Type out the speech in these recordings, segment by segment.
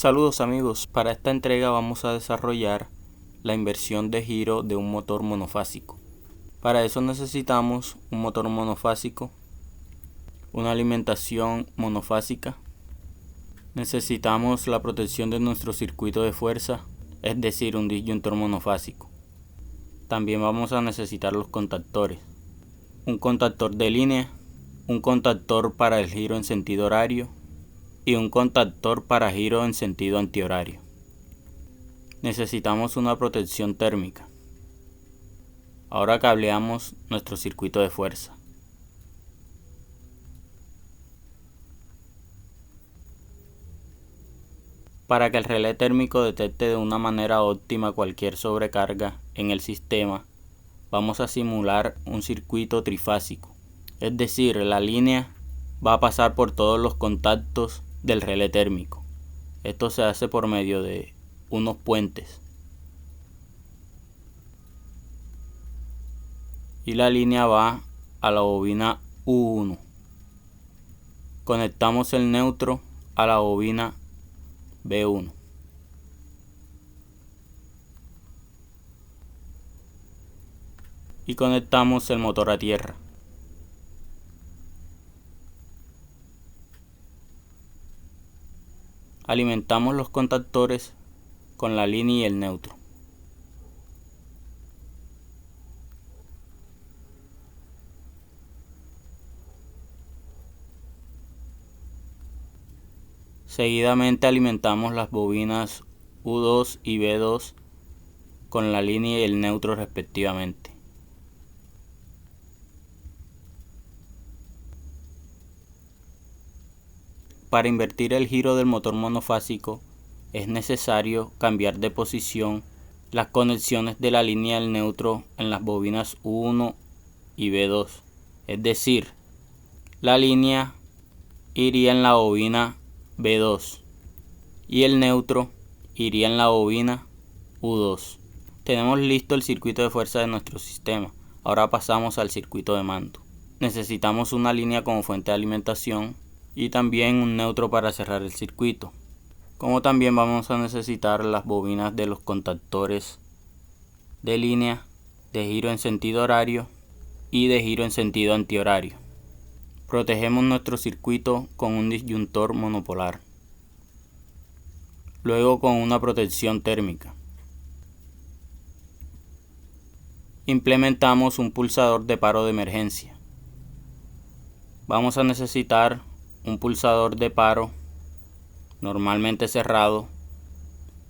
Saludos amigos, para esta entrega vamos a desarrollar la inversión de giro de un motor monofásico. Para eso necesitamos un motor monofásico, una alimentación monofásica, necesitamos la protección de nuestro circuito de fuerza, es decir, un disyuntor monofásico. También vamos a necesitar los contactores, un contactor de línea, un contactor para el giro en sentido horario y un contactor para giro en sentido antihorario. Necesitamos una protección térmica. Ahora cableamos nuestro circuito de fuerza. Para que el relé térmico detecte de una manera óptima cualquier sobrecarga en el sistema, vamos a simular un circuito trifásico. Es decir, la línea va a pasar por todos los contactos del relé térmico. Esto se hace por medio de unos puentes. Y la línea va a la bobina U1. Conectamos el neutro a la bobina B1. Y conectamos el motor a tierra. Alimentamos los contactores con la línea y el neutro. Seguidamente alimentamos las bobinas U2 y B2 con la línea y el neutro respectivamente. Para invertir el giro del motor monofásico es necesario cambiar de posición las conexiones de la línea del neutro en las bobinas U1 y B2. Es decir, la línea iría en la bobina B2 y el neutro iría en la bobina U2. Tenemos listo el circuito de fuerza de nuestro sistema. Ahora pasamos al circuito de mando. Necesitamos una línea como fuente de alimentación y también un neutro para cerrar el circuito. Como también vamos a necesitar las bobinas de los contactores de línea, de giro en sentido horario y de giro en sentido antihorario. Protegemos nuestro circuito con un disyuntor monopolar. Luego con una protección térmica. Implementamos un pulsador de paro de emergencia. Vamos a necesitar un pulsador de paro normalmente cerrado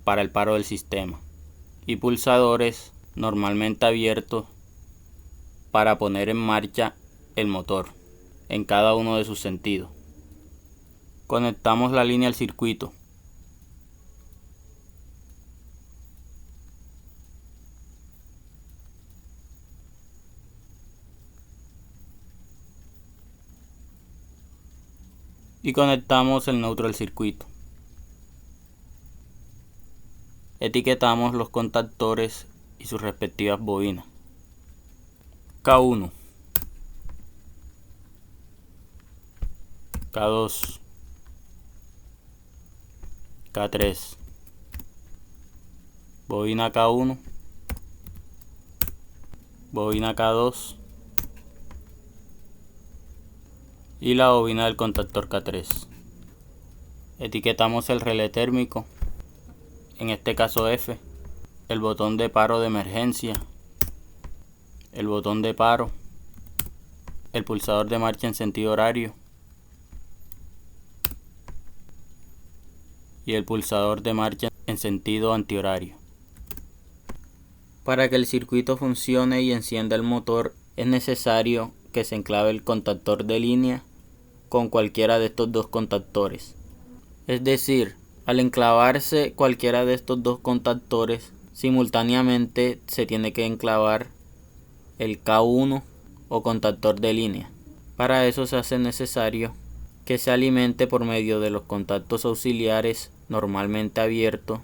para el paro del sistema y pulsadores normalmente abiertos para poner en marcha el motor en cada uno de sus sentidos. Conectamos la línea al circuito. Y conectamos el neutro al circuito. Etiquetamos los contactores y sus respectivas bobinas. K1, K2, K3, bobina K1, bobina K2 y la bobina del contactor K3. Etiquetamos el relé térmico, en este caso F, el botón de paro de emergencia, el botón de paro, el pulsador de marcha en sentido horario y el pulsador de marcha en sentido antihorario. Para que el circuito funcione y encienda el motor es necesario que se enclave el contactor de línea con cualquiera de estos dos contactores. Es decir, al enclavarse cualquiera de estos dos contactores, simultáneamente se tiene que enclavar el K1 o contactor de línea. Para eso se hace necesario que se alimente por medio de los contactos auxiliares normalmente abiertos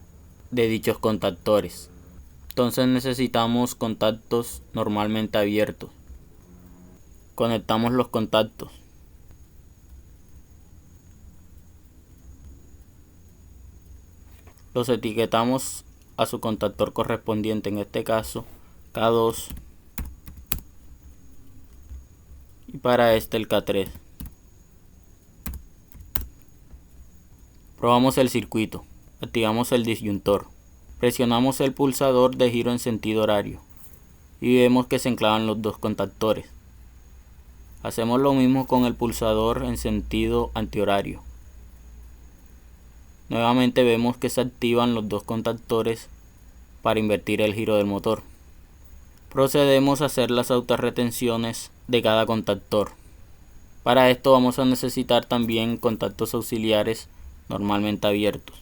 de dichos contactores. Entonces necesitamos contactos normalmente abiertos. Conectamos los contactos. Los etiquetamos a su contactor correspondiente, en este caso K2, y para este el K3. Probamos el circuito, activamos el disyuntor, presionamos el pulsador de giro en sentido horario y vemos que se enclavan los dos contactores. Hacemos lo mismo con el pulsador en sentido antihorario. Nuevamente vemos que se activan los dos contactores para invertir el giro del motor. Procedemos a hacer las autorretenciones de cada contactor. Para esto vamos a necesitar también contactos auxiliares normalmente abiertos.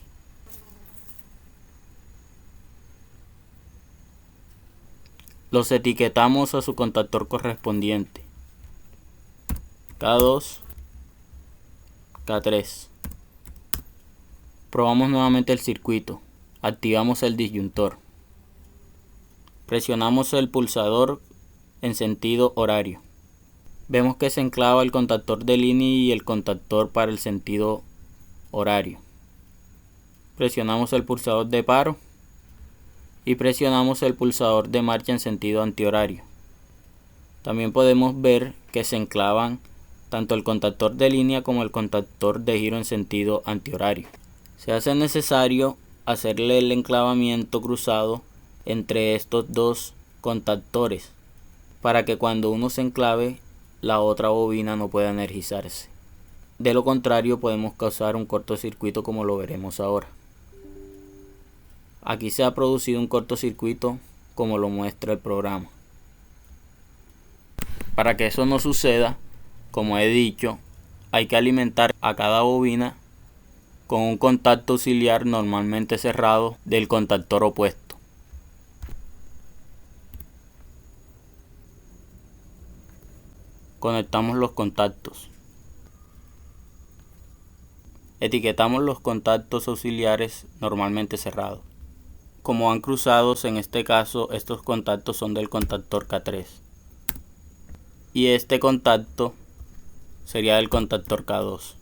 Los etiquetamos a su contactor correspondiente. K2, K3. Probamos nuevamente el circuito. Activamos el disyuntor. Presionamos el pulsador en sentido horario. Vemos que se enclava el contactor de línea y el contactor para el sentido horario. Presionamos el pulsador de paro y presionamos el pulsador de marcha en sentido antihorario. También podemos ver que se enclavan tanto el contactor de línea como el contactor de giro en sentido antihorario. Se hace necesario hacerle el enclavamiento cruzado entre estos dos contactores para que cuando uno se enclave la otra bobina no pueda energizarse. De lo contrario podemos causar un cortocircuito, como lo veremos ahora. Aquí se ha producido un cortocircuito como lo muestra el programa. Para que eso no suceda, como he dicho, hay que alimentar a cada bobina con un contacto auxiliar normalmente cerrado del contactor opuesto. Conectamos los contactos. Etiquetamos los contactos auxiliares normalmente cerrados. Como van cruzados, en este caso estos contactos son del contactor K3 y este contacto sería del contactor K2.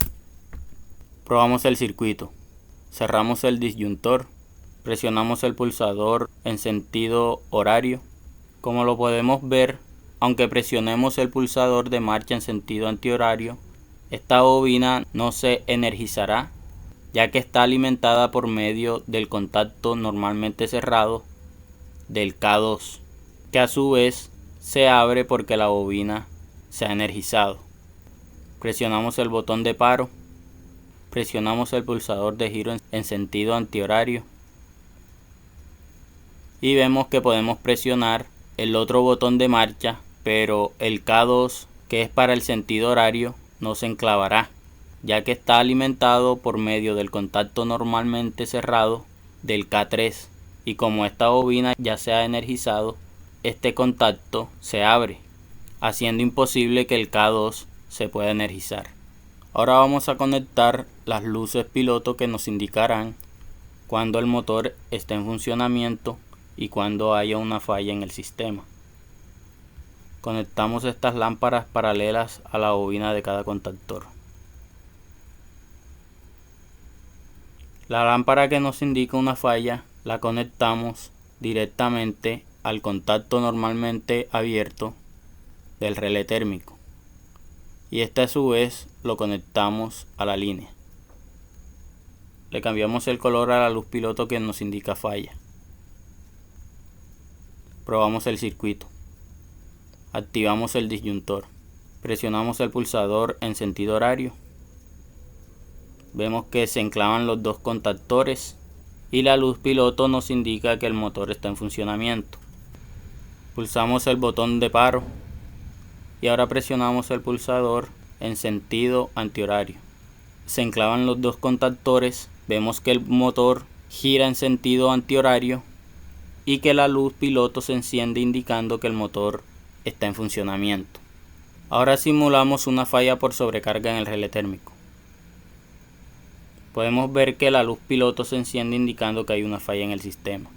Probamos el circuito, cerramos el disyuntor, presionamos el pulsador en sentido horario. Como lo podemos ver, aunque presionemos el pulsador de marcha en sentido antihorario, esta bobina no se energizará, ya que está alimentada por medio del contacto normalmente cerrado del K2, que a su vez se abre porque la bobina se ha energizado. Presionamos el botón de paro, presionamos el pulsador de giro en sentido antihorario y vemos que podemos presionar el otro botón de marcha, pero el K2, que es para el sentido horario, no se enclavará, ya que está alimentado por medio del contacto normalmente cerrado del K3, y como esta bobina ya se ha energizado, este contacto se abre, haciendo imposible que el K2 se pueda energizar. Ahora vamos a conectar las luces piloto que nos indicarán cuando el motor esté en funcionamiento y cuando haya una falla en el sistema. Conectamos estas lámparas paralelas a la bobina de cada contactor. La lámpara que nos indica una falla la conectamos directamente al contacto normalmente abierto del relé térmico y este a su vez lo conectamos a la línea. Le cambiamos el color a la luz piloto que nos indica falla. Probamos el circuito. Activamos el disyuntor. Presionamos el pulsador en sentido horario. Vemos que se enclavan los dos contactores y la luz piloto nos indica que el motor está en funcionamiento. Pulsamos el botón de paro y ahora presionamos el pulsador en sentido antihorario. Se enclavan los dos contactores, vemos que el motor gira en sentido antihorario y que la luz piloto se enciende indicando que el motor está en funcionamiento. Ahora simulamos una falla por sobrecarga en el relé térmico. Podemos ver que la luz piloto se enciende indicando que hay una falla en el sistema.